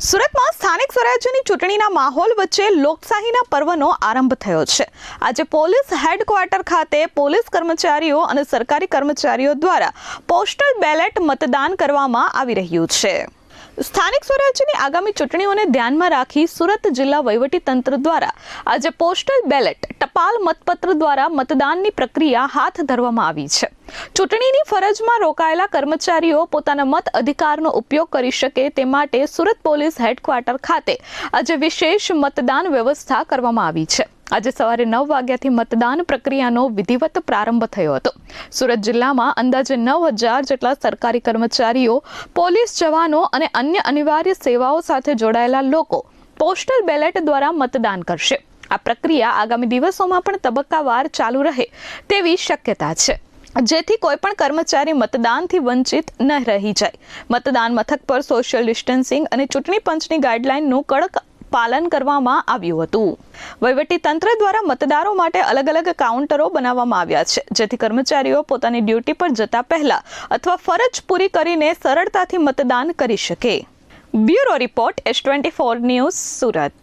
સુરતમાં સ્થાનિક સ્વરાજ્યની ચૂંટણીના માહોલ વચ્ચે લોકશાહીના પર્વનો આરંભ થયો છે। આજે પોલીસ હેડક્વાર્ટર ખાતે પોલીસ કર્મચારીઓ અને સરકારી કર્મચારીઓ દ્વારા પોસ્ટલ બેલેટ મતદાન કરવામાં આવી રહ્યું છે। સ્થાનિક સ્વરાજ્યની આગામી ચૂંટણીઓને ધ્યાનમાં રાખી સુરત જિલ્લા વહીવટી તંત્ર દ્વારા આજે પોસ્ટલ બેલેટ ટપાલ મતપત્ર દ્વારા મતદાનની પ્રક્રિયા હાથ ધરવામાં આવી છે। ચૂંટણીની ફરજમાં રોકાયેલા કર્મચારીઓ પોતાના મત અધિકારનો ઉપયોગ કરી શકે તે માટે સુરત પોલીસ હેડક્વાર્ટર ખાતે આજે વિશેષ મતદાન વ્યવસ્થા કરવામાં આવી છે। આજે સવારે 9 વાગ્યાથી મતદાન પ્રક્રિયાનો વિધિવત પ્રારંભ થયો હતો। સુરત જિલ્લામાં અંદાજે 9000 જેટલા સરકારી કર્મચારીઓ, પોલીસ જવાનો અને અન્ય અનિવાર્ય સેવાઓ સાથે જોડાયેલા લોકો પોસ્ટલ બેલેટ દ્વારા મતદાન કરશે। આ પ્રક્રિયા આગામી દિવસોમાં પણ તબક્કાવાર ચાલુ રહે તેવી શક્યતા છે, જેથી કોઈ પણ કર્મચારી મતદાનથી વંચિત ન રહી જાય। મતદાન મથક પર સોશિયલ ડિસ્ટન્સિંગ અને ચૂંટણી પંચની ગાઈડલાઈનનું કડક પાલન કરવામાં આવ્યું હતું। વહીવટી તંત્ર દ્વારા મતદારો માટે અલગ અલગ કાઉન્ટરો બનાવવામાં આવ્યા છે, જેથી કર્મચારીઓ પોતાની ડ્યુટી પર જતા પહેલા અથવા ફરજ પૂરી કરીને સરળતાથી મતદાન કરી શકે। Bureau report S24 news Surat.